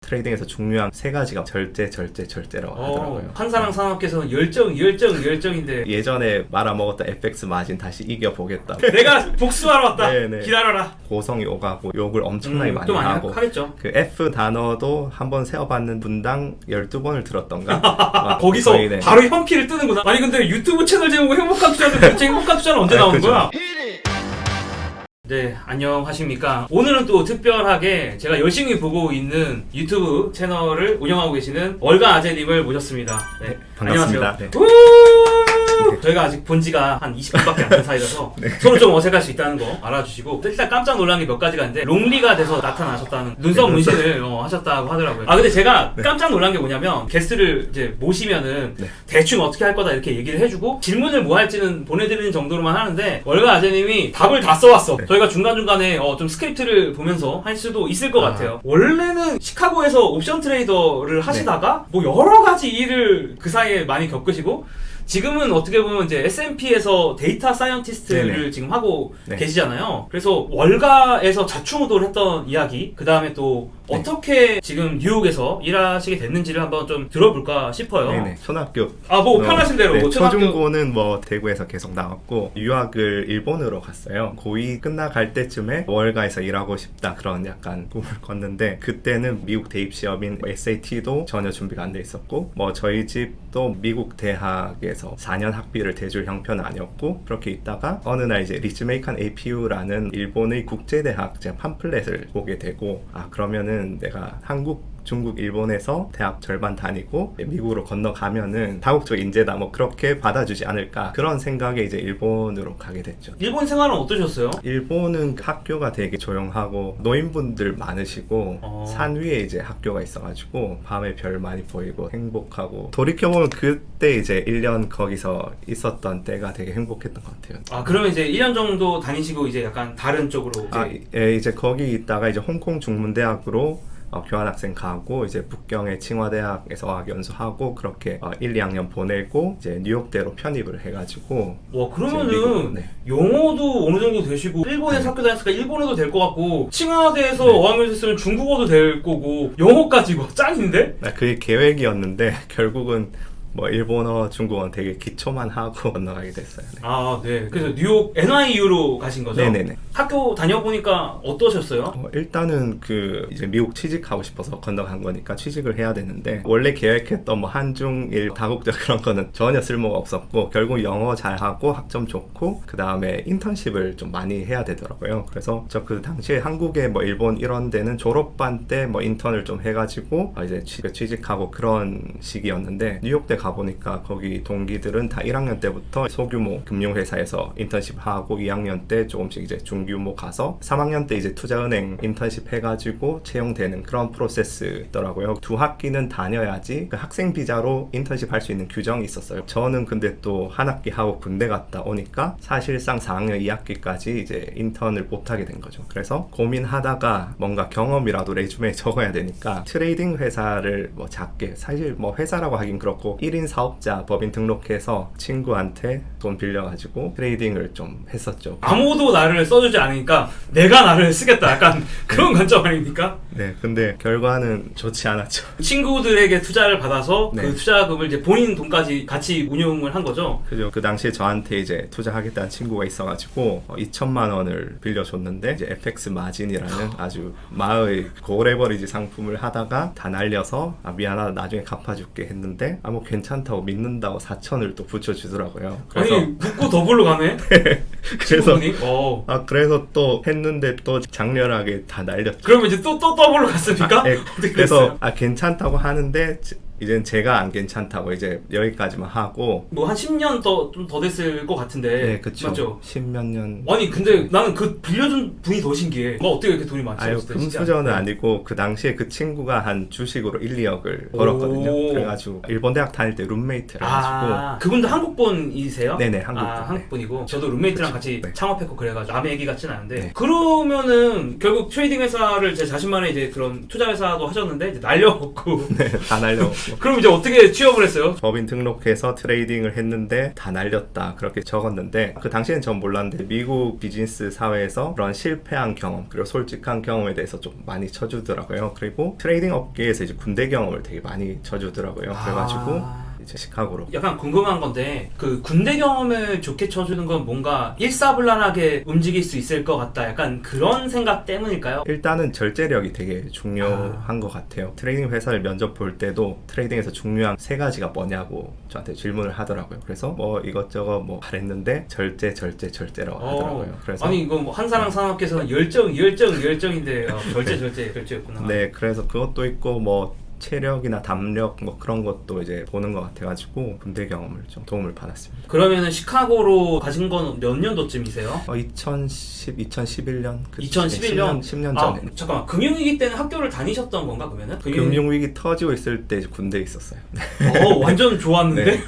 트레이딩에서 중요한 세 가지가 절제라고 하더라고요. 한사랑 산업께서는 열정인데 예전에 말아먹었던 FX 마진 다시 이겨보겠다. 내가 복수하러 왔다. 네네. 기다려라. 고성이 오가고 욕을 엄청나게 많이 또 하고 하겠죠. 그 F 단어도 한번 세어봤는 분당 12번을 들었던가. 거기서 거의, 네. 바로 현피를 뜨는구나. 아니 근데 유튜브 채널 제목은 행복한 투자도 대체 행복한 투자는 언제 나오는 그죠. 거야? 네, 안녕하십니까. 오늘은 또 특별하게 제가 열심히 보고 있는 유튜브 채널을 운영하고 계시는 월가 아재님을 모셨습니다. 네, 반갑습니다. 안녕하세요. 네. 저희가 아직 본 지가 한 20분밖에 안 된 사이라서 서로 좀 어색할 수 있다는 거 알아주시고, 일단 깜짝 놀란 게 몇 가지가 있는데 롱리가 돼서 나타나셨다는 눈썹 문신을 하셨다고 하더라고요. 근데 제가 깜짝 놀란 게 뭐냐면 게스트를 이제 모시면은 대충 어떻게 할 거다 이렇게 얘기를 해주고 질문을 뭐 할지는 보내드리는 정도로만 하는데 월가 아재님이 답을 다 써왔어. 저희가 중간중간에 좀 스크립트를 보면서 할 수도 있을 것 같아요. 원래는 시카고에서 옵션 트레이더를 하시다가 뭐 여러 가지 일을 그 사이에 많이 겪으시고 지금은 어떻게 보면 이제 S&P에서 데이터 사이언티스트를 네네. 지금 하고 계시잖아요. 그래서 월가에서 자충우돌 했던 이야기, 그 다음에 또 어떻게 지금 뉴욕에서 일하시게 됐는지를 한번 좀 들어볼까 싶어요. 네네. 초등학교. 뭐 편하신 대로. 뭐 초등학교. 초중고는 뭐 대구에서 계속 나왔고 유학을 일본으로 갔어요. 고2 끝나갈 때쯤에 월가에서 일하고 싶다 그런 약간 꿈을 꿨는데 그때는 미국 대입 시험인 SAT도 전혀 준비가 안 돼 있었고 뭐 저희 집도 미국 대학에서 4년 학비를 대줄 형편은 아니었고 그렇게 있다가 어느 날 이제 리츠메이칸 APU라는 일본의 국제대학 제가 팜플렛을 보게 되고 그러면은 내가 한국 중국, 일본에서 대학 절반 다니고 미국으로 건너가면은 다국적 인재다 뭐 그렇게 받아주지 않을까 그런 생각에 이제 일본으로 가게 됐죠. 일본 생활은 어떠셨어요? 일본은 학교가 되게 조용하고 노인분들 많으시고 산 위에 이제 학교가 있어가지고 밤에 별 많이 보이고 행복하고 돌이켜보면 그때 이제 1년 거기서 있었던 때가 되게 행복했던 것 같아요. 그러면 이제 1년 정도 다니시고 이제 약간 다른 쪽으로 이제 거기 있다가 이제 홍콩 중문대학으로 교환학생 가고 이제 북경의 칭화대학에서 어학연수하고 그렇게 1, 2학년 보내고 이제 뉴욕대로 편입을 해가지고 그러면은 영어도 어느 정도 되시고 일본에서 학교 다녔으니까 일본어도 될 것 같고 칭화대에서 어학연수 했으면 중국어도 될 거고 영어까지 짱인데? 그게 계획이었는데 결국은 뭐 일본어, 중국어는 되게 기초만 하고 건너가게 됐어요. 네. 그래서 뉴욕 NYU로 가신 거죠? 네네네. 학교 다녀보니까 어떠셨어요? 일단은 이제 미국 취직하고 싶어서 건너간 거니까 취직을 해야 되는데 원래 계획했던 뭐 한중일 다국적 그런 거는 전혀 쓸모가 없었고 결국 영어 잘하고 학점 좋고 그 다음에 인턴십을 좀 많이 해야 되더라고요. 그래서 저 그 당시에 한국에 뭐 일본 이런 데는 졸업반 때 뭐 인턴을 좀 해가지고 이제 취직하고 그런 시기였는데 뉴욕대 가보니까 거기 동기들은 다 1학년 때부터 소규모 금융회사에서 인턴십 하고 2학년 때 조금씩 이제 중규모 가서 3학년 때 이제 투자은행 인턴십 해가지고 채용되는 그런 프로세스 있더라고요. 2학기는 다녀야지 그 학생 비자로 인턴십 할 수 있는 규정이 있었어요. 저는 근데 또 한 학기 하고 군대 갔다 오니까 사실상 4학년 2학기까지 이제 인턴을 못하게 된 거죠. 그래서 고민하다가 뭔가 경험이라도 레주메에 적어야 되니까 트레이딩 회사를 뭐 작게 사실 뭐 회사라고 하긴 그렇고 1인 사업자 법인 등록해서 친구한테 돈 빌려가지고 트레이딩을 좀 했었죠. 아무도 나를 써주지 않으니까 내가 나를 쓰겠다 약간 그런 관점 아닙니까? 네, 근데 결과는 좋지 않았죠. 친구들에게 투자를 받아서 그 투자금을 이제 본인 돈까지 같이 운용을 한 거죠? 그죠. 그 당시에 저한테 이제 투자하겠다는 친구가 있어가지고 2천만 원을 빌려줬는데 이제 FX 마진이라는 아주 마의 고레버리지 상품을 하다가 다 날려서 미안하다 나중에 갚아줄게 했는데 뭐 괜찮다고 믿는다고 4천을 또 붙여주더라고요. 그래서 아니 묻고 더블로 가네? 그래서 그래서 또 했는데 또 장렬하게 다 날렸죠. 그러면 이제 또 더블로 갔습니까? 그래서 괜찮다고 하는데 이젠 제가 안 괜찮다고 이제 여기까지만 하고 뭐 한 10년 좀 더 됐을 것 같은데. 네, 그쵸. 맞죠? 10몇 년. 아니 근데 나는 그 빌려준 분이 더 신기해. 어떻게 이렇게 돈이 많지? 금수저는 아니고 그 당시에 그 친구가 한 주식으로 1, 2억을 벌었거든요. 그래가지고 일본 대학 다닐 때 룸메이트를 해가지고 그분도 한국분이세요? 네네, 한국분. 한국분이고 저도 룸메이트랑 같이 창업했고 그래가지고 남의 얘기 같진 않은데 그러면은 결국 트레이딩 회사를 제 자신만의 이제 그런 투자 회사도 하셨는데 이제 날려먹고 다 날려먹고 그럼 이제 어떻게 취업을 했어요? 법인 등록해서 트레이딩을 했는데 다 날렸다 그렇게 적었는데 그 당시엔 전 몰랐는데 미국 비즈니스 사회에서 그런 실패한 경험 그리고 솔직한 경험에 대해서 좀 많이 쳐주더라고요. 그리고 트레이딩 업계에서 이제 군대 경험을 되게 많이 쳐주더라고요. 그래가지고 이제 시카고로. 약간 궁금한 건데 그 군대 경험을 좋게 쳐주는 건 뭔가 일사불란하게 움직일 수 있을 것 같다 약간 그런 생각 때문일까요? 일단은 절제력이 되게 중요한 것 같아요. 트레이딩 회사를 면접 볼 때도 트레이딩에서 중요한 세 가지가 뭐냐고 저한테 질문을 하더라고요. 그래서 뭐 이것저것 뭐 말했는데 절제라고 하더라고요. 그래서 아니 이거 뭐 한사랑 산업계에서는 열정인데 절제였구나. 네, 그래서 그것도 있고 뭐 체력이나 담력 뭐 그런 것도 이제 보는 것 같아가지고 군대 경험을 좀 도움을 받았습니다. 그러면은 시카고로 가신 건 몇 년도쯤이세요? 2011년? 2011년? 10년 전에. 잠깐만 금융위기 때는 학교를 다녔던 건가 그러면은? 금융위기 터지고 있을 때 이제 군대에 있었어요. 완전 좋았는데? 네.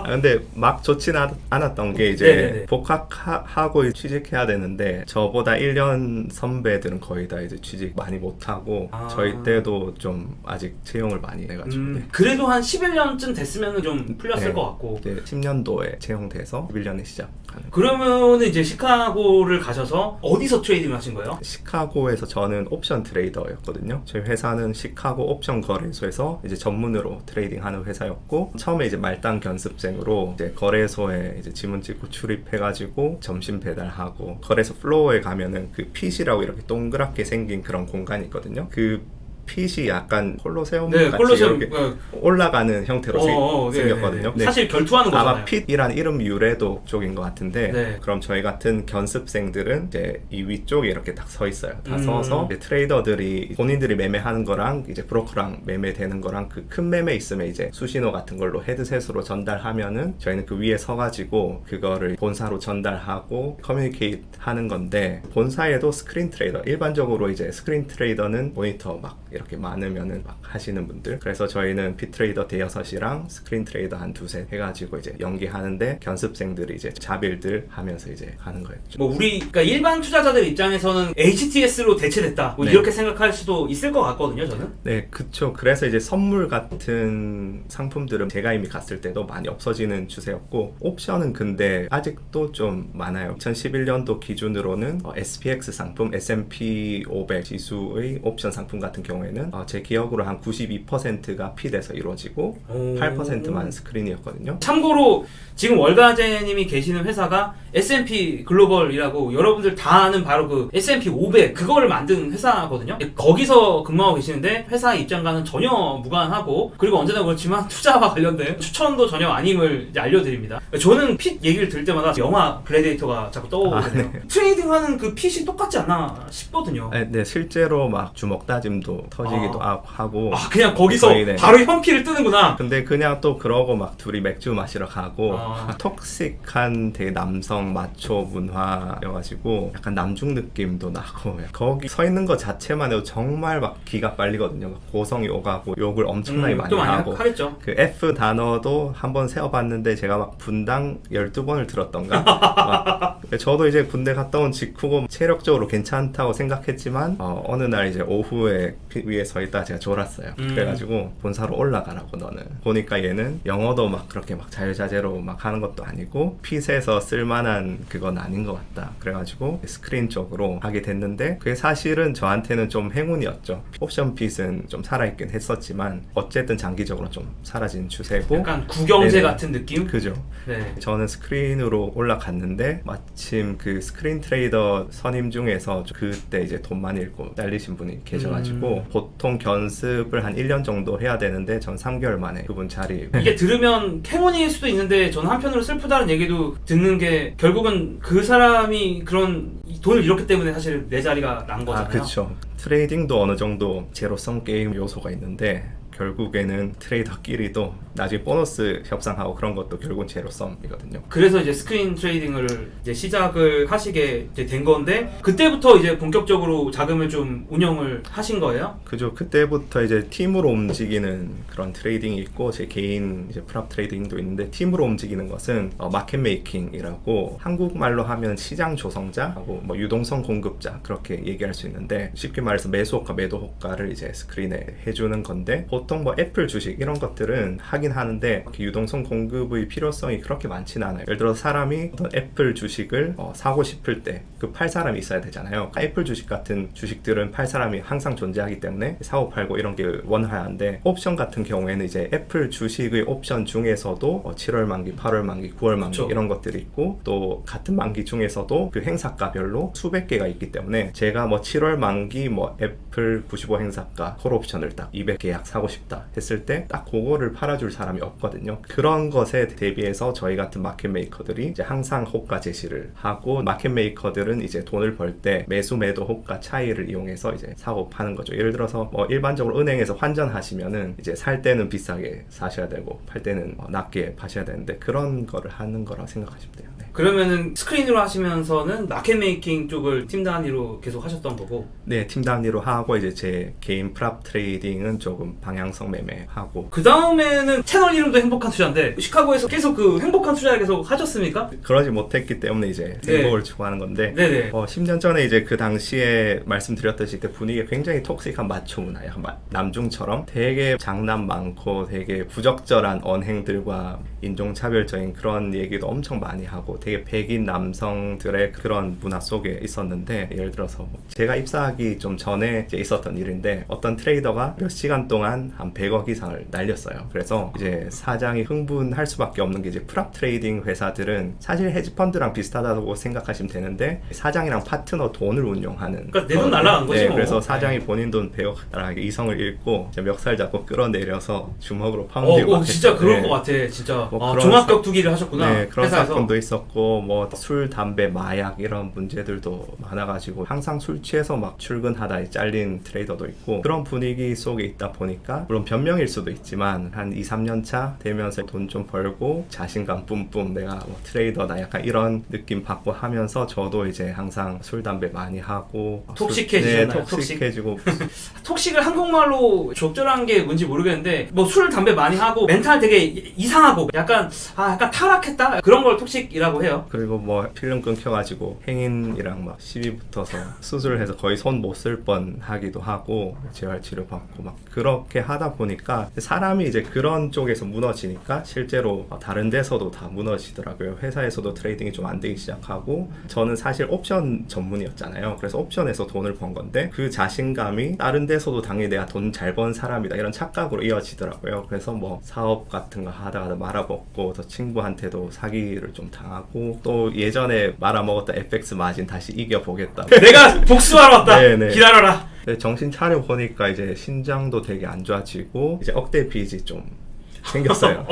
근데 막 좋진 않았던 게 이제 네네네. 복학하고 취직해야 되는데 저보다 1년 선배들은 거의 다 이제 취직 많이 못하고 저희 때도 좀 아직 채용을 많이 해가지고 네. 그래도 한 11년쯤 됐으면 좀 풀렸을 네. 것 같고 이제 10년도에 채용돼서 11년에 시작하는. 그러면 이제 시카고를 가셔서 어디서 트레이딩을 하신 거예요? 시카고에서 저는 옵션 트레이더였거든요. 저희 회사는 시카고 옵션 거래소에서 이제 전문으로 트레이딩하는 회사였고 처음에 이제 말단 견습생으로 이제 거래소에 이제 지문 찍고 출입해가지고 점심 배달하고 거래소 플로어에 가면은 그 핏이라고 이렇게 동그랗게 생긴 그런 공간이 있거든요. 그 핏이 약간 콜로세움 같이 이렇게 올라가는 형태로 생겼거든요. 네. 사실 결투하는 거잖아요. 아마 핏이란 이름 유래도 쪽인 것 같은데 네. 그럼 저희 같은 견습생들은 이제 이 위쪽에 이렇게 딱 서 있어요. 다 서서 이제 트레이더들이 본인들이 매매하는 거랑 이제 브로커랑 매매되는 거랑 그 큰 매매 있으면 이제 수신호 같은 걸로 헤드셋으로 전달하면은 저희는 그 위에 서가지고 그거를 본사로 전달하고 커뮤니케이트 하는 건데 본사에도 스크린 트레이더 일반적으로 이제 스크린 트레이더는 모니터 막 이렇게 많으면은 막 하시는 분들 그래서 저희는 핏트레이더 대여섯이랑 스크린 트레이더 한 두세 해가지고 이제 연기하는데 견습생들이 이제 자빌들 하면서 이제 하는 거였죠. 뭐 그러니까 일반 투자자들 입장에서는 HTS로 대체됐다 뭐 네. 이렇게 생각할 수도 있을 것 같거든요 저는. 네, 그쵸. 그래서 이제 선물 같은 상품들은 제가 이미 갔을 때도 많이 없어지는 추세였고 옵션은 근데 아직도 좀 많아요. 2011년도 기준으로는 SPX 상품, S&P 500 지수의 옵션 상품 같은 경우에는 제 기억으로 한 92%가 핏에서 이루어지고 8%만 스크린이었거든요. 참고로 지금 월가제님이 계시는 회사가 S&P 글로벌이라고 여러분들 다 아는 바로 그 S&P 500 그거를 만든 회사거든요. 거기서 근무하고 계시는데 회사 입장과는 전혀 무관하고 그리고 언제나 그렇지만 투자와 관련된 추천도 전혀 아님을 이제 알려드립니다. 저는 핏 얘기를 들을 때마다 영화 글래디에이터가 자꾸 떠오르네요. 네. 트레이딩하는 그 핏이 똑같지 않나 싶거든요. 네, 실제로 막 주먹 다짐도 터지기도 하고 그냥 거기서 거의, 바로 현피를 뜨는구나. 근데 그냥 또 그러고 막 둘이 맥주 마시러 가고 톡식한 되게 남성 마초 문화여가지고 약간 남중 느낌도 나고 거기 서 있는 것 자체만 해도 정말 막 기가 빨리거든요. 고성이 오가고 욕을 엄청나게 많이 또 하고 하겠죠. 그 F 단어도 한번 세어봤는데 제가 막 분당 12번을 들었던가 막 저도 이제 군대 갔다 온 직후고 체력적으로 괜찮다고 생각했지만 어느 날 이제 오후에 위에 서 있다가 제가 졸았어요. 그래가지고 본사로 올라가라고 너는 보니까 얘는 영어도 막 그렇게 막 자유자재로 막 하는 것도 아니고 핏에서 쓸만한 그건 아닌 것 같다. 그래가지고 스크린 쪽으로 하게 됐는데 그게 사실은 저한테는 좀 행운이었죠. 옵션 핏은 좀 살아있긴 했었지만 어쨌든 장기적으로 좀 사라진 추세고 약간 구경제 네네. 같은 느낌? 그죠. 네. 저는 스크린으로 올라갔는데 마침 그 스크린 트레이더 선임 중에서 그때 이제 돈 많이 잃고 잘리신 분이 계셔가지고 보통 견습을 한 1년 정도 해야 되는데 전 3개월 만에 그분 자리 이게 들으면 행운일 수도 있는데 저는 한편으로 슬프다는 얘기도 듣는 게 결국은 그 사람이 그런 돈을 잃었기 때문에 사실 내 자리가 난 거잖아요. 그렇죠. 트레이딩도 어느 정도 제로섬 게임 요소가 있는데 결국에는 트레이더끼리도 나중에 보너스 협상하고 그런 것도 결국은 제로섬이거든요. 그래서 이제 스크린 트레이딩을 이제 시작을 하시게 이제 된 건데 그때부터 이제 본격적으로 자금을 좀 운영을 하신 거예요? 그죠. 그때부터 이제 팀으로 움직이는 그런 트레이딩이 있고 제 개인 이제 프랍 트레이딩도 있는데 팀으로 움직이는 것은 마켓 메이킹이라고 한국말로 하면 시장 조성자하고 뭐 유동성 공급자 그렇게 얘기할 수 있는데 쉽게 말해서 매수 호가 매도 호가를 이제 스크린에 해주는 건데 보통 뭐 애플 주식 이런 것들은 하긴 하는데 유동성 공급의 필요성이 그렇게 많지는 않아요. 예를 들어서 사람이 어떤 애플 주식을 사고 싶을 때 그 팔 사람이 있어야 되잖아요. 애플 주식 같은 주식들은 팔 사람이 항상 존재하기 때문에 사고 팔고 이런 게 원활한데, 옵션 같은 경우에는 이제 애플 주식의 옵션 중에서도 7월 만기, 8월 만기, 9월 만기 그쵸. 이런 것들이 있고, 또 같은 만기 중에서도 그 행사가별로 수백 개가 있기 때문에 제가 뭐 7월 만기 뭐 애플 95 행사가 콜 옵션을 딱 200계약 사고 싶다 했을 때 딱 그거를 팔아줄 사람이 없거든요. 그런 것에 대비해서 저희 같은 마켓 메이커들이 이제 항상 호가 제시를 하고, 마켓 메이커들은 이제 돈을 벌 때 매수 매도 호가 차이를 이용해서 이제 사고 파는 거죠. 예를 들어서 뭐 일반적으로 은행에서 환전하시면은 이제 살 때는 비싸게 사셔야 되고 팔 때는 낮게 파셔야 되는데, 그런 거를 하는 거라 생각하시면 돼요. 네. 그러면은 스크린으로 하시면서는 마켓 메이킹 쪽을 팀 단위로 계속 하셨던 거고. 네, 팀 단위로 하고 이제 제 개인 프랍 트레이딩은 조금 방향성 매매하고. 그 다음에는 채널 이름도 행복한 투자인데 시카고에서 계속 그 행복한 투자 계속 하셨습니까? 그러지 못했기 때문에 이제 네. 행복을 추구하는 건데, 네네. 10년 전에 이제 그 당시에 말씀드렸듯이 그 분위기가 굉장히 톡식한 마초 문화예요. 남중처럼 되게 장난 많고 되게 부적절한 언행들과 인종차별적인 그런 얘기도 엄청 많이 하고 되게 백인 남성들의 그런 문화 속에 있었는데, 예를 들어서 뭐 제가 입사하기 좀 전에 이제 있었던 일인데, 어떤 트레이더가 몇 시간 동안 한 100억 이상을 날렸어요. 그래서 이제 사장이 흥분할 수밖에 없는 게, 이제 프랍 트레이딩 회사들은 사실 헤지펀드랑 비슷하다고 생각하시면 되는데, 사장이랑 파트너 돈을 운용하는. 그러니까 내 돈 날라간 거지 네, 뭐. 그래서 사장이 본인 돈 100억 달하게 이성을 잃고 이제 멱살 잡고 끌어내려서 주먹으로 파운딩을 진짜 그럴 네. 것 같아. 진짜 뭐 그런 종합격투기를 하셨구나. 네, 그런 회사에서. 사건도 있었고, 뭐 술, 담배, 마약 이런 문제들도 많아가지고 항상 술 취해서 막 출근하다 잘린 트레이더도 있고, 그런 분위기 속에 있다 보니까 물론 변명일 수도 있지만 한 2, 3년 차 되면서 돈 좀 벌고 자신감 뿜뿜, 내가 뭐 트레이더다 약간 이런 느낌 받고 하면서 저도 이제 항상 술, 담배 많이 하고 톡식해지셨나요? 네, 톡식해지고 톡식을 한국말로 적절한 게 뭔지 모르겠는데, 뭐 술, 담배 많이 하고 멘탈 되게 이상하고 약간 타락했다? 그런 걸 톡식이라고 해요. 그리고 뭐 필름 끊겨가지고 행인이랑 막 시비 붙어서 수술해서 거의 손 못 쓸 뻔 하기도 하고, 재활치료 받고 막 그렇게 하다 보니까 사람이 이제 그런 쪽에서 무너지니까 실제로 다른 데서도 다 무너지더라고요. 회사에서도 트레이딩이 좀 안 되기 시작하고, 저는 사실 옵션 전문이었잖아요. 그래서 옵션에서 돈을 번 건데 그 자신감이 다른 데서도 당연히 내가 돈 잘 번 사람이다 이런 착각으로 이어지더라고요. 그래서 뭐 사업 같은 거 하다가 말아먹고, 또 친구한테도 사기를 좀 당하고, 또 예전에 말아먹었던 FX 마진 다시 이겨보겠다. 내가 복수하러 왔다. 네네. 기다려라. 정신 차려 보니까 이제 신장도 되게 안 좋아지고 이제 억대 빚이 좀 생겼어요.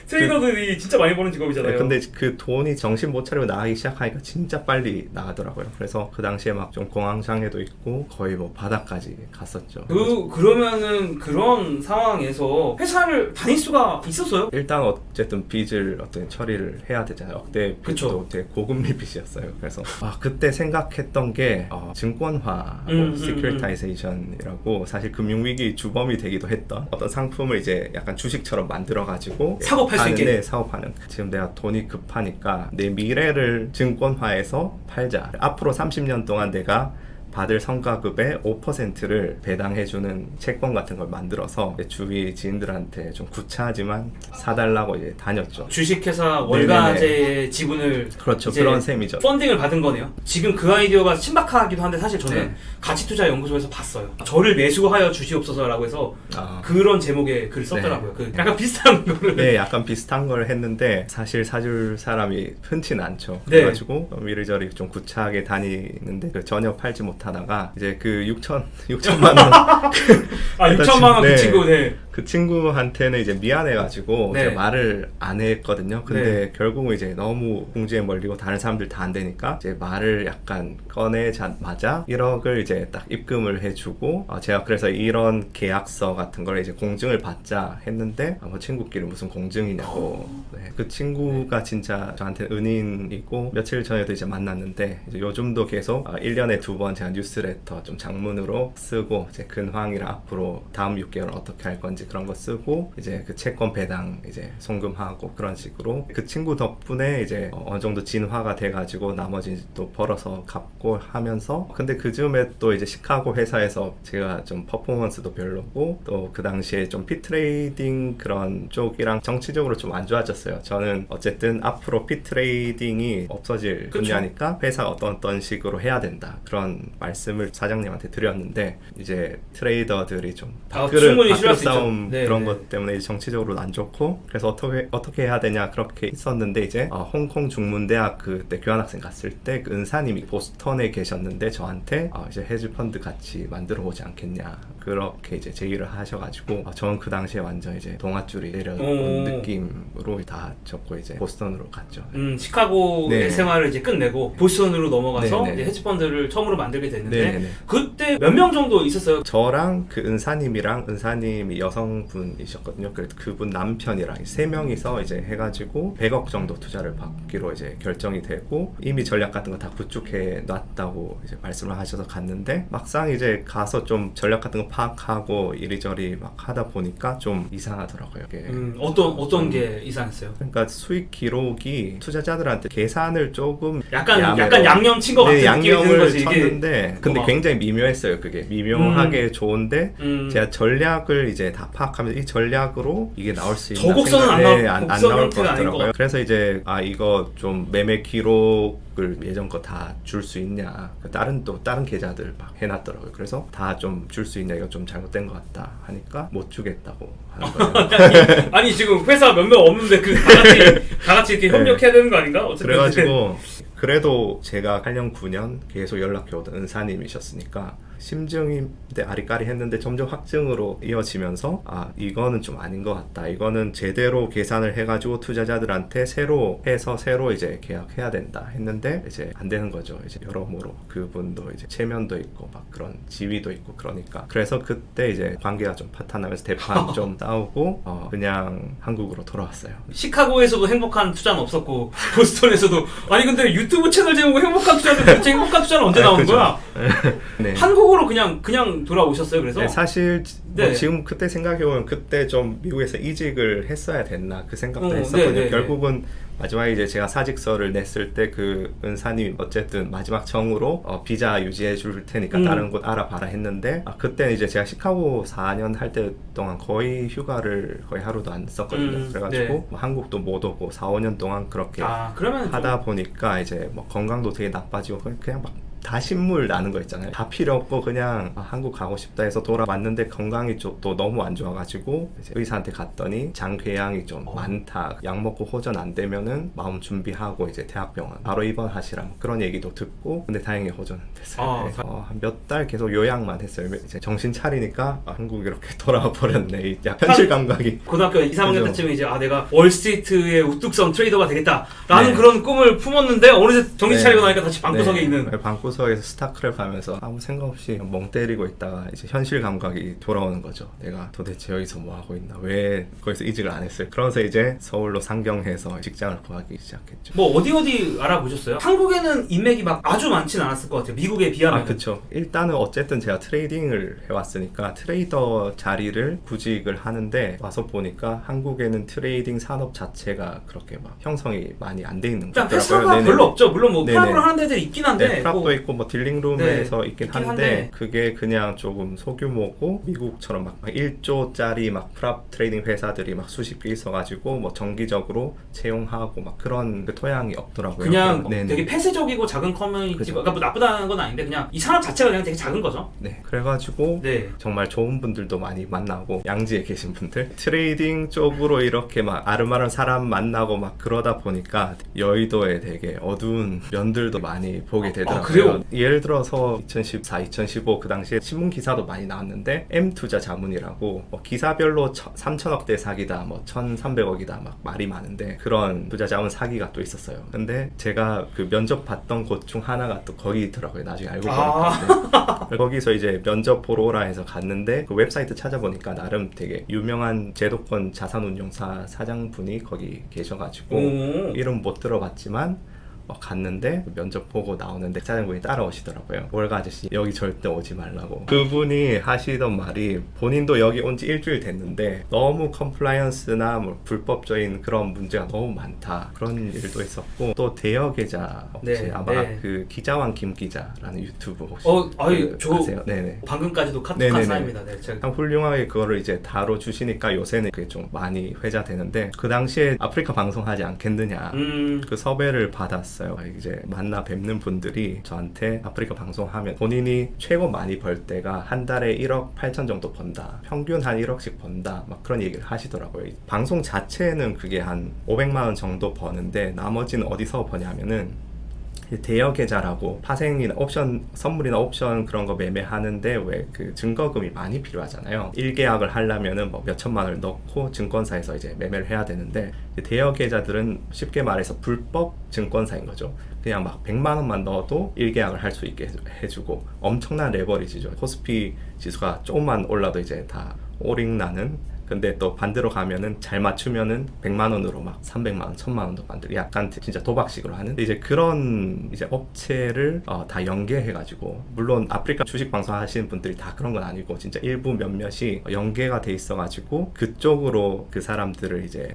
트레이더들이 진짜 많이 버는 직업이잖아요. 네, 근데 그 돈이 정신 못 차리고 나가기 시작하니까 진짜 빨리 나가더라고요. 그래서 그 당시에 막 좀 공황장애도 있고 거의 뭐 바닥까지 갔었죠. 그러면은 그런 상황에서 회사를 다닐 수가 있었어요? 일단 어쨌든 빚을 어떤 처리를 해야 되잖아요. 억대 그쵸. 빚도 되게 고금리 빚이었어요. 그래서 그때 생각했던 게 증권화, 시큐리타이제이션이라고 사실 금융위기 주범이 되기도 했던 어떤 상품을 이제 약간 주식처럼 만들어가지고 사고 팔 수 있게. 네, 사고 파는. 지금 내가 돈이 급하니까 내 미래를 증권화해서 팔자. 앞으로 30년 동안 내가 받을 성과급의 5%를 배당해주는 채권 같은 걸 만들어서 주위 지인들한테 좀 구차하지만 사달라고 이제 다녔죠. 주식회사 월가제의 지분을 그렇죠. 이제 그런 셈이죠. 펀딩을 받은 거네요. 지금 그 아이디어가 신박하기도 한데 사실 저는 네. 가치투자연구소에서 봤어요. 저를 매수하여 주시옵소서라고 해서 그런 제목의 글을 썼더라고요. 그 약간 비슷한 거를. 네, 약간 비슷한 걸 했는데 사실 사줄 사람이 흔치는 않죠. 네. 그래가지고 이리저리 좀 구차하게 다니는데 전혀 팔지 못하다가 이제 그 6천만 원 6천만 원 그 네. 친구. 네. 그 친구한테는 이제 미안해가지고 네. 제가 말을 안 했거든요. 근데 네. 결국은 이제 너무 궁지에 몰리고 다른 사람들 다 안 되니까 이제 말을 약간 꺼내자마자 1억을 이제 딱 입금을 해주고, 제가 그래서 이런 계약서 같은 걸 이제 공증을 받자 했는데 뭐 친구끼리 무슨 공증이냐고. 네. 그 친구가 진짜 저한테 은인이고 며칠 전에도 이제 만났는데 이제 요즘도 계속 1년에 2번 제가 뉴스레터 좀 장문으로 쓰고 이제 근황이랑 앞으로 다음 6개월 어떻게 할 건지 이제 그런 거 쓰고 이제 그 채권 배당 이제 송금하고 그런 식으로 그 친구 덕분에 이제 어느 정도 진화가 돼가지고 나머지 또 벌어서 갚고 하면서 근데 그 즈음에 또 이제 시카고 회사에서 제가 좀 퍼포먼스도 별로고 또 그 당시에 좀 피트레이딩 그런 쪽이랑 정치적으로 좀 안 좋아졌어요. 저는 어쨌든 앞으로 피트레이딩이 없어질 분야니까 회사가 어떤 식으로 해야 된다 그런 말씀을 사장님한테 드렸는데 이제 트레이더들이 좀 충분히 밖으로 싫어할 수 싸움 있죠. 네, 그런 네. 것 때문에 정치적으로 안 좋고 그래서 어떻게 해야 되냐 그렇게 있었는데 이제 홍콩 중문대학 그때 교환학생 갔을 때 그 은사님이 보스턴에 계셨는데 저한테 이제 헤지펀드 같이 만들어 보지 않겠냐 그렇게 이제 제의를 하셔가지고 저는 그 당시에 완전 이제 동아줄이 내려온 느낌으로 다 접고 이제 보스턴으로 갔죠. 시카고의 네. 생활을 이제 끝내고 보스턴으로 넘어가서 네, 네. 이제 헤지펀드를 처음으로 만들게 됐는데 네, 네. 그때 몇 명 정도 있었어요? 저랑 그 은사님이랑 은사님이 여성분이셨거든요. 그래서 그분 남편이랑 3명이서 이제 해가지고 100억 정도 투자를 받기로 이제 결정이 되고 이미 전략 같은 거 다 구축해 놨다고 이제 말씀을 하셔서 갔는데 막상 이제 가서 좀 전략 같은 거 파악하고 이리저리 막 하다 보니까 좀 이상하더라고요. 이게 어떤 게 이상했어요? 그러니까 수익 기록이 투자자들한테 계산을 조금 약간 야매로 양념 친 것 같은 네, 느낌이 드는 양념을 거지 이게. 쳤는데 근데 굉장히 미묘했어요. 그게 미묘하게 좋은데 제가 전략을 이제 다 파악하면서 이 전략으로 이게 나올 수 있나 저 곡선은 안 나올- 안 곡선 나올 것 형태가 아닌 것 같더라고요. 그래서 이제 이거 좀 매매 기록을 예전 거 다 줄 수 있냐 다른 계좌들 막 해놨더라고요. 그래서 다 좀 줄 수 있냐 이거 좀 잘못된 것 같다 하니까 못 주겠다고 하는 거예요. 아니 지금 회사 몇 명 없는데 그 다 같이 이렇게 협력해야 되는 거 아닌가? 어쨌든 그래가지고 그래도 제가 8년 9년 계속 연락해 오던 은사님이셨으니까 심증인데 아리까리 했는데 점점 확증으로 이어지면서 이거는 좀 아닌 것 같다. 이거는 제대로 계산을 해가지고 투자자들한테 새로 해서 새로 이제 계약해야 된다 했는데 이제 안 되는 거죠. 이제 여러모로 그분도 이제 체면도 있고 막 그런 지위도 있고 그러니까 그래서 그때 이제 관계가 좀 파탄나면서 대판 좀 싸우고 그냥 한국으로 돌아왔어요. 시카고에서도 행복한 투자는 없었고 보스턴에서도 아니 근데 유튜브 채널 제목은 행복한 투자인데 도대체 행복한 투자는 언제 나오는 그죠. 거야? 네. 한국으로 그냥 돌아오셨어요. 그래서 네, 사실 네. 지금 그때 생각해보면 그때 좀 미국에서 이직을 했어야 됐나 그 생각도 했었거든요. 네, 네, 결국은 마지막에 이제 제가 사직서를 냈을 때 그 은사님이 어쨌든 마지막 정으로 비자 유지해 줄 테니까 다른 곳 알아봐라 했는데 그때는 이제 제가 시카고 4년 할 때 동안 거의 휴가를 거의 하루도 안 썼거든요. 그래가지고 네. 뭐 한국도 못 오고 4, 5년 동안 그렇게 그러면 하다 보니까 이제 뭐 건강도 되게 나빠지고 그냥 막 다 신물 나는 거 있잖아요. 다 필요 없고 그냥 한국 가고 싶다 해서 돌아왔는데 건강이 또 너무 안 좋아가지고 이제 의사한테 갔더니 장궤양이 좀 많다. 약 먹고 호전 안 되면은 마음 준비하고 이제 대학병원 바로 입원하시라 그런 얘기도 듣고 근데 다행히 호전은 됐어요. 한 몇 달 계속 요양만 했어요. 이제 정신 차리니까 한국 이렇게 돌아와 버렸네. 이 현실 감각이. 고등학교 2, 3학년 그죠. 때쯤에 이제 내가 월스트리트의 우뚝섬 트레이더가 되겠다라는 네. 그런 꿈을 품었는데 어느새 정신 네. 차리고 나니까 다시 방구석에 네. 있는 방구석에서 스타크래프트 하면서 아무 생각 없이 멍 때리고 있다가 이제 현실 감각이 돌아오는 거죠. 내가 도대체 여기서 뭐 하고 있나? 왜 거기서 이직을 안 했어요? 그러면서 이제 서울로 상경해서 직장을 구하기 시작했죠. 뭐 어디 알아보셨어요? 한국에는 인맥이 막 아주 많진 않았을 것 같아요. 미국에 비하면. 그쵸. 일단은 어쨌든 제가 트레이딩을 해왔으니까 트레이더 자리를 구직을 하는데 와서 보니까 한국에는 트레이딩 산업 자체가 그렇게 막 형성이 많이 안 돼 있는 것 그러니까 같더라고요. 회사가 네네. 별로 없죠. 물론 뭐 네네. 프랍을 하는 데들이 있긴 한데 네, 프랍도 뭐 있고 뭐 딜링룸에서 네, 있긴 있긴 한데 한데. 그게 그냥 조금 소규모고 미국처럼 막 1조짜리 막 프랍 트레이딩 회사들이 막 수십 개 있어가지고 뭐 정기적으로 채용하고 막 그런 그 토양이 없더라고요. 그냥 네네. 되게 폐쇄적이고 작은 커뮤니티, 그죠. 그러니까 뭐 나쁘다는 건 아닌데 그냥 이 산업 자체가 그냥 되게 작은 거죠. 네, 그래가지고 네. 정말 좋은 분들도 많이 만나고 양지에 계신 분들 트레이딩 쪽으로 이렇게 막 아름아름 사람 만나고 막 그러다 보니까 여의도에 되게 어두운 면들도 많이 보게 되더라고요. 그래요? 예를 들어서 2014, 2015 그 당시에 신문 기사도 많이 나왔는데 M투자 자문이라고 뭐 기사별로 3천억대 사기다 뭐 1,300억이다 막 말이 많은데 그런 투자 자문 사기가 또 있었어요. 근데 제가 그 면접 봤던 곳 중 하나가 또 거기 있더라고요. 나중에 알고 보니까. 네. 거기서 이제 면접 보러 오라 해서 갔는데 그 웹사이트 찾아보니까 나름 되게 유명한 제도권 자산운용사 사장분이 거기 계셔가지고 이름 못 들어봤지만 갔는데 면접 보고 나오는데 사장님이 따라오시더라고요. 월가 아저씨 여기 절대 오지 말라고. 그분이 하시던 말이 본인도 여기 온 지 일주일 됐는데 너무 컴플라이언스나 뭐 불법적인 그런 문제가 너무 많다. 그런 일도 있었고 또 대여 계좌 업체 아마 그 기자왕 김 기자라는 유튜브 혹시 저 아세요? 네네. 방금까지도 카톡한 사람입니다. 네, 제가 참 훌륭하게 그거를 이제 다뤄주시니까 요새는 그게 좀 많이 회자되는데 그 당시에 아프리카 방송하지 않겠느냐 그 섭외를 받았어요. 이제 만나 뵙는 분들이 저한테 아프리카 방송하면 본인이 최고 많이 벌 때가 한 달에 1억 8천 정도 번다. 평균 한 1억씩 번다. 막 그런 얘기를 하시더라고요. 방송 자체는 그게 한 500만 원 정도 버는데 나머지는 어디서 버냐면은 대여 계좌라고 파생이나 옵션 선물이나 옵션 그런 거 매매하는데 왜 그 증거금이 많이 필요하잖아요. 1계약을 하려면은 뭐 몇천만 원을 넣고 증권사에서 이제 매매를 해야 되는데 대여 계좌들은 쉽게 말해서 불법 증권사인 거죠. 그냥 막 100만 원만 넣어도 1계약을 할 수 있게 해주고 엄청난 레버리지죠. 코스피 지수가 조금만 올라도 이제 다 오링 나는. 근데 또 반대로 가면은 잘 맞추면은 100만 원으로 막 300만 원, 1000만 원도 만들고 약간 진짜 도박식으로 하는 이제 그런 이제 업체를 다 연계해가지고 물론 아프리카 주식 방송 하시는 분들이 다 그런 건 아니고 진짜 일부 몇몇이 연계가 돼 있어가지고 그쪽으로 그 사람들을 이제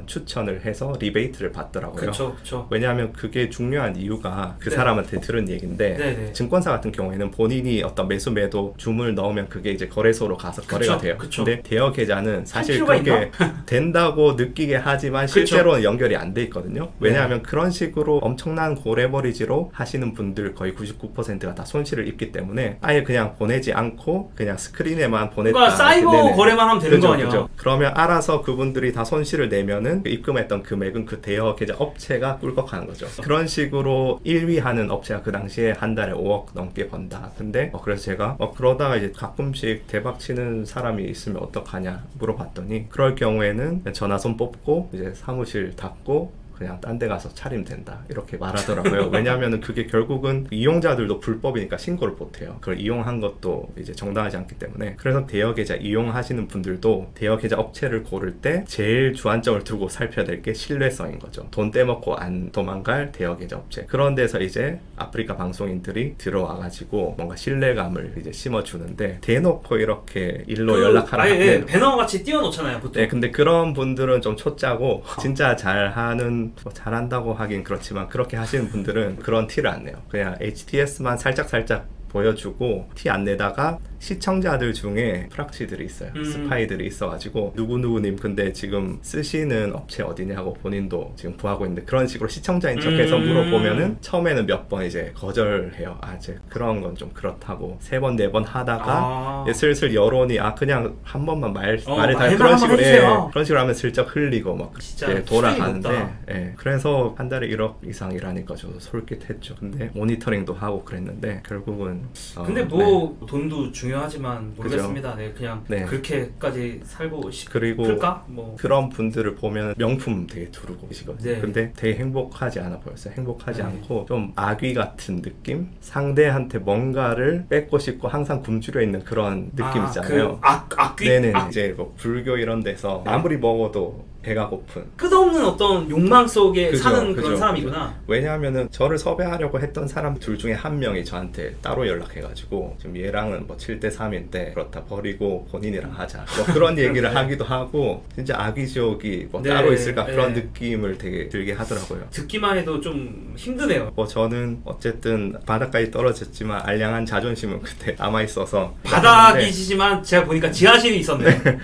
추천을 해서 리베이트를 받더라고요. 그렇죠. 왜냐하면 그게 중요한 이유가 그 사람한테 들은 얘기인데 증권사 같은 경우에는 본인이 어떤 매수 매도 주문을 넣으면 그게 이제 거래소로 가서 거래가 돼요. 근데 대여 계좌는 사실 그게 된다고 느끼게 하지만 실제로는 연결이 안 돼 있거든요. 왜냐하면 그런 식으로 엄청난 고레버리지로 하시는 분들 거의 99%가 다 손실을 입기 때문에 아예 그냥 보내지 않고 그냥 스크린에만 보냈다. 그러니까 사이버 거래만 하면 되는 거 아니야. 그러면 알아서 그분들이 다 손실을 내면 입금했던 금액은 그 대여 계좌 업체가 꿀꺽하는 거죠. 그런 식으로 1위 하는 업체가 그 당시에 한 달에 5억 넘게 번다. 근데 그래서 제가 그러다가 이제 가끔씩 대박 치는 사람이 있으면 어떡하냐 물어봤더니 그럴 경우에는 전화선 뽑고 이제 사무실 닫고 그냥 딴 데 가서 차리면 된다 이렇게 말하더라고요. 왜냐하면 그게 결국은 이용자들도 불법이니까 신고를 못해요. 그걸 이용한 것도 이제 정당하지 않기 때문에. 그래서 대여계좌 이용하시는 분들도 대여계좌 업체를 고를 때 제일 주안점을 두고 살펴야 될 게 신뢰성인 거죠. 돈 떼먹고 안 도망갈 대여계좌 업체. 그런 데서 이제 아프리카 방송인들이 들어와가지고 뭔가 신뢰감을 이제 심어주는데 대놓고 이렇게 일로 연락하라. 배너같이 띄워놓잖아요 보통. 네, 근데 그런 분들은 좀 초짜고 진짜 잘하는 잘한다고 하긴 그렇지만 그렇게 하시는 분들은 그런 티를 안 내요. 그냥 HTS만 살짝 보여주고 티 안 내다가 시청자들 중에 프락치들이 있어요. 스파이들이 있어가지고 누구누구님 근데 지금 쓰시는 업체 어디냐고 본인도 지금 구하고 있는데 그런 식으로 시청자인 척해서 물어보면은 처음에는 몇 번 이제 거절해요. 이제 그런 건 좀 그렇다고 3번 4번 하다가 슬슬 여론이 그냥 한 번만 말을 다 그런 식으로 그런 식으로 하면 슬쩍 흘리고 막 돌아가는데 그래서 한 달에 1억 이상이라니까 저도 솔깃했죠. 근데 모니터링도 하고 그랬는데 결국은 근데 돈도 중요하지만 모르겠습니다. 그냥 그렇게까지 살고 싶을까? 그런 분들을 보면 명품 되게 두르고 계시거든요. 근데 되게 행복하지 않아 보였어요. 행복하지 않고 좀 악귀 같은 느낌? 상대한테 뭔가를 뺏고 싶고 항상 굶주려 있는 그런 느낌 있잖아요. 악귀? 네네. 이제 불교 이런 데서 아무리 먹어도 배가 고픈 끝없는 어떤 욕망 속에 사는 그런 사람이구나. 왜냐하면은 저를 섭외하려고 했던 사람 둘 중에 한 명이 저한테 따로 연락해가지고 지금 얘랑은 7대 3인데 그렇다 버리고 본인이랑 하자 그런 얘기를 하기도 하고 진짜 아기지옥이 따로 있을까 그런 느낌을 되게 들게 하더라고요. 듣기만 해도 좀 힘드네요. 저는 어쨌든 바닥까지 떨어졌지만 알량한 자존심은 그때 남아있어서 바닥이시지만 제가 보니까 지하실이 있었네.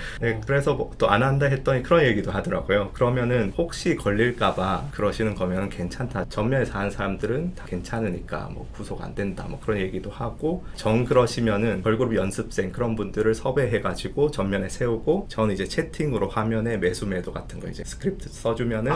그래서 또 안 한다 했더니 그런 얘기도 하더라고요. 그러면은 혹시 걸릴까봐 그러시는 거면 괜찮다. 전면에서 하는 사람들은 다 괜찮으니까 구속 안 된다 그런 얘기도 하고 정 그러시면은 걸그룹 연습생 그런 분들을 섭외해가지고 전면에 세우고 저는 이제 채팅으로 화면에 매수 매도 같은 거 이제 스크립트 써주면은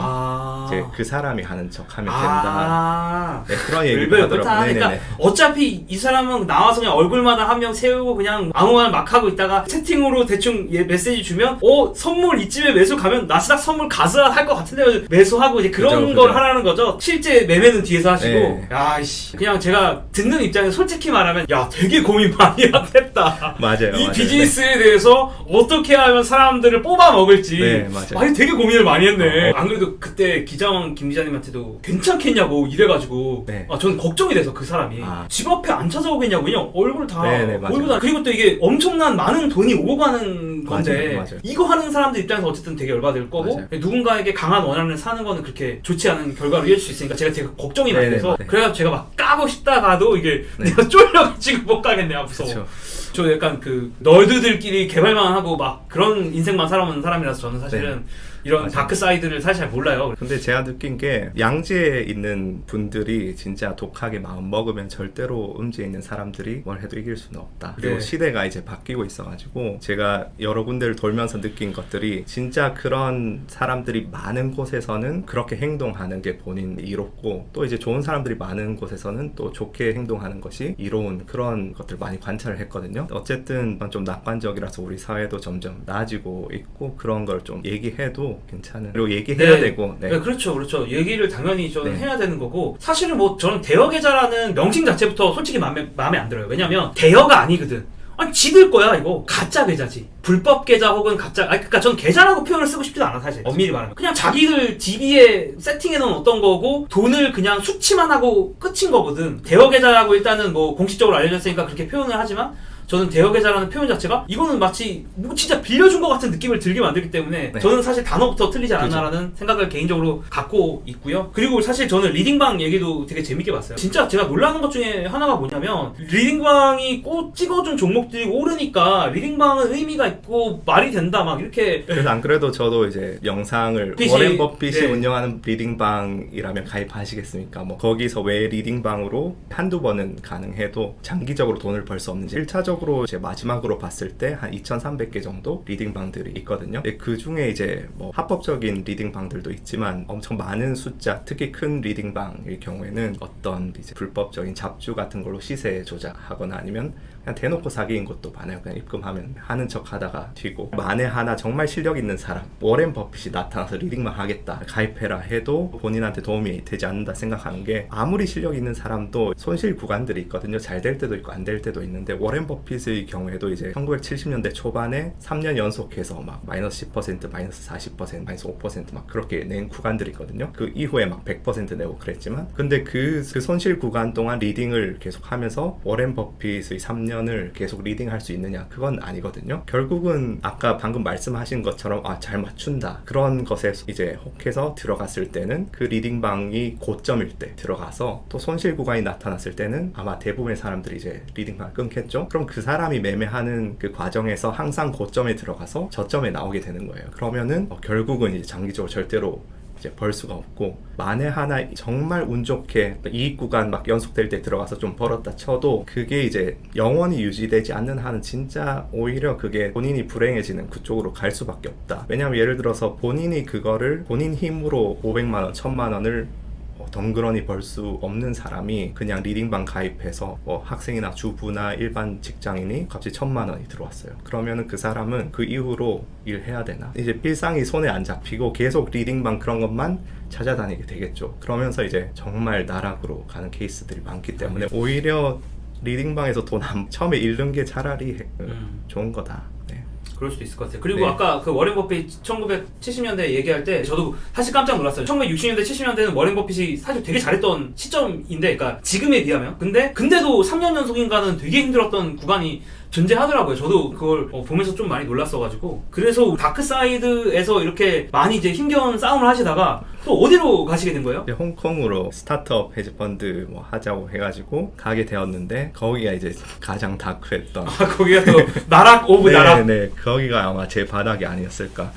이제 그 사람이 하는 척 하면 된다. 그런 얘기도 하더라고요. 그러니까 어차피 이 사람은 나와서 그냥 얼굴마다 한 명 세우고 그냥 아무 말 막 하고 있다가 채팅으로 대충 메시지 주면 선물 이쯤에 매수 가면 나 나스닥 선물 가스할 것 같은데 매수하고 이제 그런 그죠, 걸 그죠. 하라는 거죠. 실제 매매는 뒤에서 하시고 네. 야이씨 그냥 제가 듣는 입장에 솔직히 말하면 야 되게 고민 많이 하겠다. 맞아요. 이 맞아요. 비즈니스에 대해서 어떻게 하면 사람들을 뽑아 먹을지 네, 맞아요. 아니 되게 고민을 많이 했네. 안 그래도 그때 기자왕 김 기자님한테도 괜찮겠냐고 이래가지고 네. 저는 걱정이 돼서 그 사람이 집 앞에 안 찾아오겠냐고 그냥 얼굴 다 네, 네, 맞아요. 보이고 다 그리고 또 이게 엄청난 많은 돈이 오고 가는 건데 맞아요, 맞아요. 이거 하는 사람들 입장에서 어쨌든 되게 열받을 거고 맞아요. 누군가에게 강한 원한을 사는 거는 그렇게 좋지 않은 결과를 이어질 수 있으니까 제가 되게 걱정이 많이 네네, 돼서 맞아요. 그래서 제가 막 까고 싶다가도 이게 네. 내가 쫄려가지고 못 가겠네 무서워. 그쵸. 저 약간 그 널드들끼리 개발만 하고 막 그런 인생만 살아온 사람이라서 저는 사실은 네. 이런 맞아요. 다크 사이드를 사실 잘 몰라요. 근데 제가 느낀 게 양지에 있는 분들이 진짜 독하게 마음 먹으면 절대로 음지에 있는 사람들이 뭘 해도 이길 수는 없다. 그리고 네. 시대가 이제 바뀌고 있어가지고 제가 여러 군데를 돌면서 느낀 것들이 진짜 그런 사람들이 많은 곳에서는 그렇게 행동하는 게 본인 이롭고 또 이제 좋은 사람들이 많은 곳에서는 또 좋게 행동하는 것이 이로운 그런 것들 많이 관찰을 했거든요. 어쨌든 좀 낙관적이라서 우리 사회도 점점 나아지고 있고 그런 걸 좀 얘기해도 괜찮은 그리고 얘기해야 네. 되고 네, 그렇죠. 얘기를 당연히 저는 네. 해야 되는 거고 사실은 뭐 저는 대여 계좌라는 명칭 자체부터 솔직히 마음에 안 들어요. 왜냐면 대여가 아니거든. 아니 지들 거야 이거 가짜 계좌지 불법 계좌 혹은 가짜 그러니까 전 계좌라고 표현을 쓰고 싶지도 않아 사실 엄밀히 말하면 그냥 자기들 DB에 세팅해 놓은 어떤 거고 돈을 그냥 수치만 하고 끝인 거거든. 대여 계좌라고 일단은 뭐 공식적으로 알려졌으니까 그렇게 표현을 하지만 저는 대여 계좌라는 표현 자체가 이거는 마치 뭐 진짜 빌려준 것 같은 느낌을 들게 만들기 때문에 네. 저는 사실 단어부터 틀리지 않았나라는 생각을 개인적으로 갖고 있고요. 그리고 사실 저는 리딩방 얘기도 되게 재밌게 봤어요. 진짜 제가 놀라는 것 중에 하나가 뭐냐면 리딩방이 꼭 찍어준 종목들이 오르니까 리딩방은 의미가 있고 말이 된다 막 이렇게 그래서 안 그래도 저도 이제 영상을 버핏이- 워렌 버핏이 네. 운영하는 리딩방이라면 가입하시겠습니까? 뭐 거기서 왜 리딩방으로 한두 번은 가능해도 장기적으로 돈을 벌 수 없는지 1차적으로 이제 마지막으로 봤을 때 한 2,300개 정도 리딩방들이 있거든요. 근데 그 중에 이제 뭐 합법적인 리딩방들도 있지만 엄청 많은 숫자, 특히 큰 리딩방일 경우에는 어떤 이제 불법적인 잡주 같은 걸로 시세 조작하거나 아니면 그냥 대놓고 사기인 것도 많아요. 그냥 입금하면 하는 척 하다가 튀고 만에 하나 정말 실력 있는 사람 워렌 버핏이 나타나서 리딩만 하겠다 가입해라 해도 본인한테 도움이 되지 않는다 생각하는 게 아무리 실력 있는 사람도 손실 구간들이 있거든요. 잘 될 때도 있고 안 될 때도 있는데 워렌 버핏의 경우에도 이제 1970년대 초반에 3년 연속해서 막 마이너스 10%, 마이너스 40%, 마이너스 5%막 그렇게 낸 구간들이 있거든요. 그 이후에 막 100% 내고 그랬지만 근데 그 손실 구간 동안 리딩을 계속 하면서 워렌 버핏의 3년을 계속 리딩할 수 있느냐 그건 아니거든요. 결국은 아까 방금 말씀하신 것처럼 잘 맞춘다 그런 것에 이제 혹해서 들어갔을 때는 그 리딩방이 고점일 때 들어가서 또 손실 구간이 나타났을 때는 아마 대부분의 사람들이 이제 리딩방을 끊겠죠. 그럼 그 사람이 매매하는 그 과정에서 항상 고점에 들어가서 저점에 나오게 되는 거예요. 그러면은 결국은 이제 장기적으로 절대로 이제 벌 수가 없고 만에 하나 정말 운 좋게 이익 구간 막 연속될 때 들어가서 좀 벌었다 쳐도 그게 이제 영원히 유지되지 않는 한은 진짜 오히려 그게 본인이 불행해지는 그쪽으로 갈 수밖에 없다. 왜냐하면 예를 들어서 본인이 그거를 본인 힘으로 500만 원, 1000만 원을 덩그러니 벌 수 없는 사람이 그냥 리딩방 가입해서 뭐 학생이나 주부나 일반 직장인이 갑자기 1,000만 원이 들어왔어요. 그러면은 그 사람은 그 이후로 일해야 되나? 이제 필상이 손에 안 잡히고 계속 리딩방 그런 것만 찾아다니게 되겠죠. 그러면서 이제 정말 나락으로 가는 케이스들이 많기 때문에 오히려 리딩방에서 돈 처음에 잃는 게 차라리 좋은 거다. 네. 그럴 수도 있을 것 같아요. 그리고 네. 아까 그 워렌 버핏 1970년대 얘기할 때 저도 사실 깜짝 놀랐어요. 1960년대, 70년대는 워렌 버핏이 사실 되게 잘했던 시점인데, 그러니까 지금에 비하면. 근데도 3년 연속인가는 되게 힘들었던 구간이 존재하더라고요. 저도 그걸 보면서 좀 많이 놀랐어가지고. 그래서 다크사이드에서 이렇게 많이 이제 힘겨운 싸움을 하시다가 또 어디로 가시게 된 거예요? 이제 홍콩으로 스타트업 헤지펀드 뭐 하자고 해가지고 가게 되었는데 거기가 이제 가장 다크했던 거기가 또 나락 오브 나락. 네, 거기가 아마 제 바닥이 아니었을까.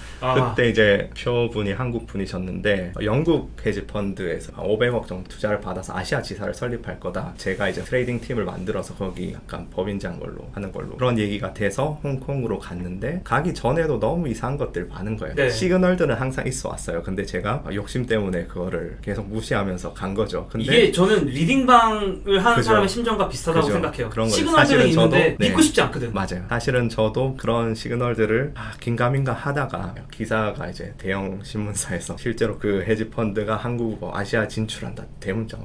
그때 이제 표분이 한국 분이셨는데 영국 헤지펀드에서 500억 정도 투자를 받아서 아시아 지사를 설립할 거다. 제가 이제 트레이딩 팀을 만들어서 거기 약간 법인장 걸로 하는 걸로 그런 얘기가 돼서 홍콩으로 갔는데 가기 전에도 너무 이상한 것들 많은 거예요. 네. 시그널들은 항상 있어 왔어요. 근데 제가 욕심 욕심 때문에 그거를 계속 무시하면서 간 거죠. 근데 이게 저는 리딩방을 하는 그죠. 사람의 심정과 비슷하다고 그죠. 생각해요. 그런 거예요. 시그널들은 사실은 있는데 저도, 믿고 싶지 않거든. 맞아요. 사실은 저도 그런 시그널들을 긴가민가 하다가 기사가 이제 대형 신문사에서 실제로 그 헤지펀드가 한국 아시아 진출한다 대문자가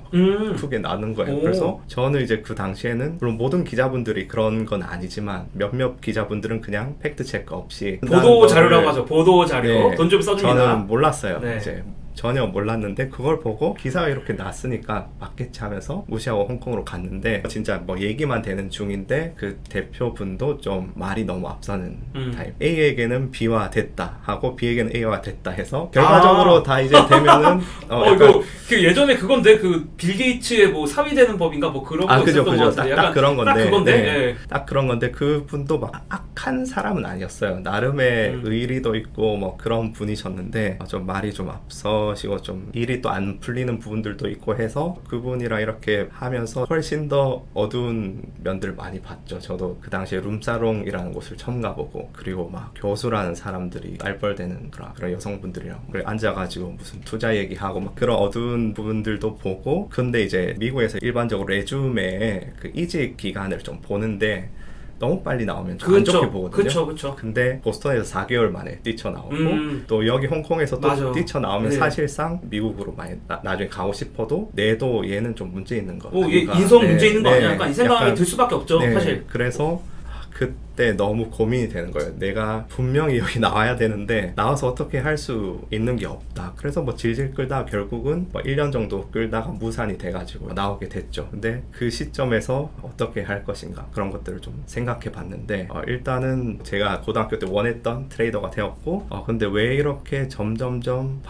크게 나는 거예요. 오. 그래서 저는 이제 그 당시에는 물론 모든 기자분들이 그런 건 아니지만 몇몇 기자분들은 그냥 팩트 체크 없이 보도 자료라고 하죠. 보도 자료. 네. 돈 좀 써줍니다. 저는 몰랐어요. 네. 이제 전혀 몰랐는데 그걸 보고 기사가 이렇게 났으니까 맞겠지 하면서 무시하고 홍콩으로 갔는데 진짜 뭐 얘기만 되는 중인데 그 대표분도 좀 말이 너무 앞서는 타입. A에게는 B와 됐다 하고 B에게는 A와 됐다 해서 결과적으로 다 이제 되면은 이거 그 예전에 그건데 그 빌 게이츠의 뭐 사위 되는 법인가 뭐 그런 거 그죠, 있었던 그죠. 것 같아요. 딱 그런 건데. 딱 그건데. 네. 네. 딱 그런 건데 그분도 막 악한 사람은 아니었어요. 나름의 의리도 있고 뭐 그런 분이셨는데 좀 말이 좀 앞서시고 좀 일이 또 안 풀리는 부분들도 있고 해서 그분이랑 이렇게 하면서 훨씬 더 어두운 면들을 많이 봤죠. 저도 그 당시에 룸사롱이라는 곳을 처음 가보고 그리고 막 교수라는 사람들이 딸뻘대는 그런 여성분들이랑 앉아가지고 무슨 투자 얘기하고 막 그런 어두운 부분들도 보고 근데 이제 미국에서 일반적으로 레주메에 그 이직 기간을 좀 보는데 너무 빨리 나오면 좀 안 좋게 보거든요. 그쵸. 근데 보스턴에서 4개월 만에 뛰쳐나오고 또 여기 홍콩에서 또 맞아. 뛰쳐나오면 네. 사실상 미국으로 많이 나중에 가고 싶어도 내도 얘는 좀 문제 있는 거 얘 인성 문제 있는 거 아니야? 약간 이 생각이 들 수밖에 없죠. 네, 사실. 그래서 그때 너무 고민이 되는 거예요. 내가 분명히 여기 나와야 되는데 나와서 어떻게 할 수 있는 게 없다. 그래서 뭐 질질 끌다가 결국은 뭐 1년 정도 끌다가 무산이 돼가지고 나오게 됐죠. 근데 그 시점에서 어떻게 할 것인가 그런 것들을 좀 생각해 봤는데 일단은 제가 고등학교 때 원했던 트레이더가 되었고 근데 왜 이렇게 점점점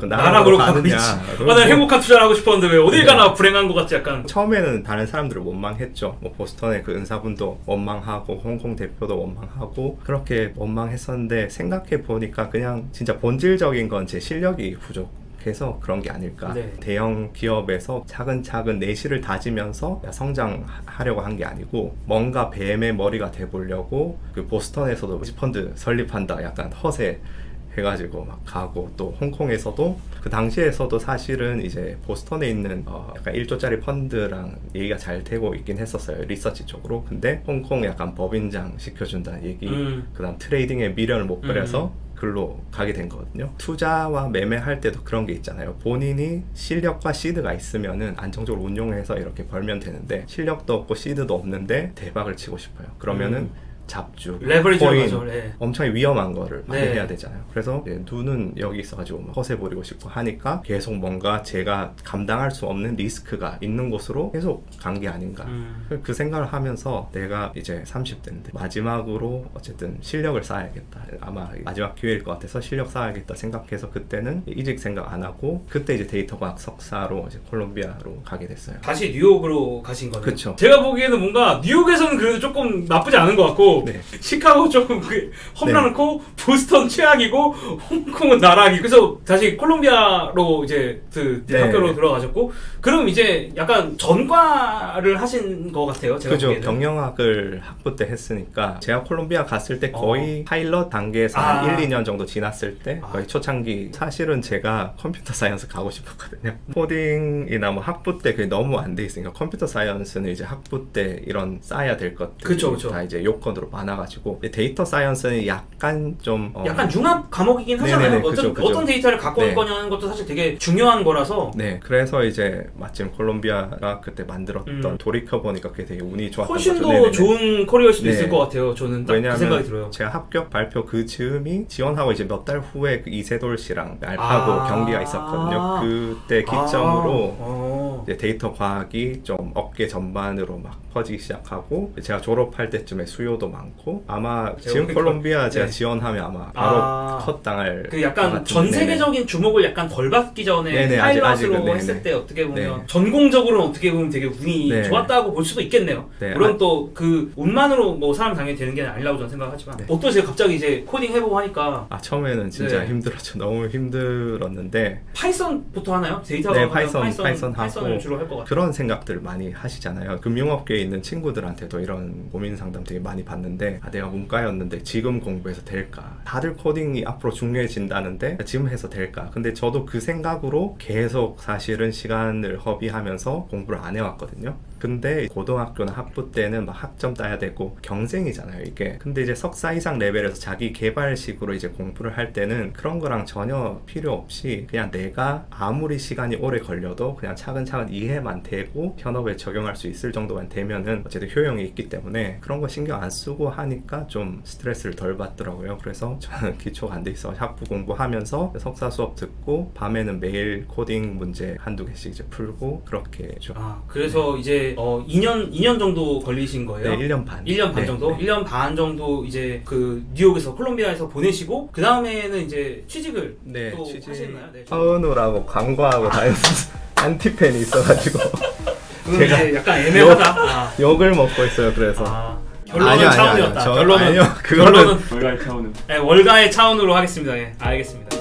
나락으로 가느냐. 난 행복한 투자를 하고 싶었는데 왜 어딜 가나 불행한 것 같지 약간. 처음에는 다른 사람들을 원망했죠. 뭐 보스턴의 그 은사분도 원망하고 홍콩 대표도 원망하고 그렇게 원망했었는데 생각해 보니까 그냥 진짜 본질적인 건 제 실력이 부족해서 그런 게 아닐까. 네. 대형 기업에서 차근차근 내실을 다지면서 성장하려고 한 게 아니고 뭔가 뱀의 머리가 돼보려고 그 보스턴에서도 펀드 설립한다 약간 허세 해가지고 막 가고 또 홍콩에서도 그 당시에서도 사실은 이제 보스턴에 있는 약간 1조짜리 펀드랑 얘기가 잘 되고 있긴 했었어요. 리서치 쪽으로. 근데 홍콩 약간 법인장 시켜준다는 얘기 그다음 트레이딩에 미련을 못 버려서 글로 가게 된 거거든요. 투자와 매매할 때도 그런 게 있잖아요. 본인이 실력과 시드가 있으면은 안정적으로 운용해서 이렇게 벌면 되는데 실력도 없고 시드도 없는데 대박을 치고 싶어요. 그러면은 잡주, 레버리지라고 코인, 하죠. 네. 엄청 위험한 거를 많이 네. 해야 되잖아요. 그래서 눈은 여기 있어가지고 막 허세 부리고 싶고 하니까 계속 뭔가 제가 감당할 수 없는 리스크가 있는 곳으로 계속 간 게 아닌가. 그 생각을 하면서 내가 이제 30대인데 마지막으로 어쨌든 실력을 쌓아야겠다. 아마 마지막 기회일 것 같아서 실력 쌓아야겠다 생각해서 그때는 이직 생각 안 하고 그때 이제 데이터과학 석사로 이제 콜롬비아로 가게 됐어요. 다시 뉴욕으로 가신 거네요. 그쵸. 제가 보기에는 뭔가 뉴욕에서는 그래도 조금 나쁘지 않은 것 같고 네. 시카고 조금 험난하고 보스턴 최악이고 홍콩은 나락이. 그래서 다시 콜롬비아로 이제 그 네. 학교로 들어가셨고 그럼 이제 약간 전과를 하신 것 같아요. 제가 그죠. 보기에는. 경영학을 학부 때 했으니까 제가 콜롬비아 갔을 때 거의 파일럿 단계에서 한 1, 2년 정도 지났을 때 거의 초창기. 사실은 제가 컴퓨터 사이언스 가고 싶었거든요. 코딩이나 뭐 학부 때 그게 너무 안 돼 있으니까 컴퓨터 사이언스는 이제 학부 때 이런 쌓아야 될 것들이 그쵸. 다 이제 요건으로 많아가지고 데이터 사이언스는 약간 좀 약간 융합 과목이긴 하잖아요. 네네네, 그죠. 어떤 데이터를 갖고 올 거냐는 것도 사실 되게 중요한 거라서. 네, 그래서 이제 마침 콜롬비아가 그때 만들었던 돌이켜 보니까 그게 되게 운이 좋았던 훨씬 거죠. 더 네네네. 좋은 커리어일 수도 네. 있을 것 같아요. 저는 딱 그 왜냐하면 생각이 들어요. 제가 합격 발표 그 즈음이 지원하고 이제 몇 달 후에 그 이세돌 씨랑 알파고 경기가 있었거든요. 그때 기점으로 이제 데이터 과학이 좀 업계 전반으로 막 퍼지기 시작하고 제가 졸업할 때쯤에 수요도 많고 아마 지금 콜롬비아 제가 네. 지원하면 아마 바로 컷 당할 그 약간 것 전 같은데. 세계적인 주목을 약간 덜 받기 전에 네네, 파일럿으로 아직은, 네네. 했을 때 어떻게 보면 네. 전공적으로는 어떻게 보면 되게 운이 네. 좋았다고 볼 수도 있겠네요. 네. 물론 또 그 운만으로 뭐 사람 당연히 되는 게 아니라고 저는 생각하지만 네. 어떠세요? 갑자기 이제 코딩 해보고 하니까 처음에는 진짜 네. 힘들었죠. 너무 힘들었는데 파이썬부터 하나요? 데이터 네, 파이썬 하고 상담을 주로 할 것 같아요. 그런 생각들 많이 하시잖아요. 금융업계에 있는 친구들한테도 이런 고민 상담 되게 많이 받는데 내가 문과였는데 지금 공부해서 될까? 다들 코딩이 앞으로 중요해진다는데 지금 해서 될까? 근데 저도 그 생각으로 계속 사실은 시간을 허비하면서 공부를 안 해왔거든요. 근데 고등학교나 학부 때는 막 학점 따야 되고 경쟁이잖아요, 이게. 근데 이제 석사 이상 레벨에서 자기 개발식으로 이제 공부를 할 때는 그런 거랑 전혀 필요 없이 그냥 내가 아무리 시간이 오래 걸려도 그냥 차근차근 이해만 되고 현업에 적용할 수 있을 정도만 되면은 어쨌든 효용이 있기 때문에 그런 거 신경 안 쓰고 하니까 좀 스트레스를 덜 받더라고요. 그래서 저는 기초가 안 돼 있어 학부 공부하면서 석사 수업 듣고 밤에는 매일 코딩 문제 한두 개씩 이제 풀고 그렇게 좀. 그래서 이제 2년 정도 걸리신 거예요? 네, 1년 반. 1년 반 정도? 1년 반 정도 이제 그 뉴욕에서 콜롬비아에서 보내시고 그 다음에는 이제 취직을 또 하셨나요? 네, 하은우라고 광고하고 다녔어요. 안티팬이 있어가지고 제가 이제 약간 애매하다. 욕을 먹고 있어요. 그래서 결론은 차원이었다. 결론은 결론은 월가의 차원은. 네, 월가의 차원으로 하겠습니다. 예, 알겠습니다.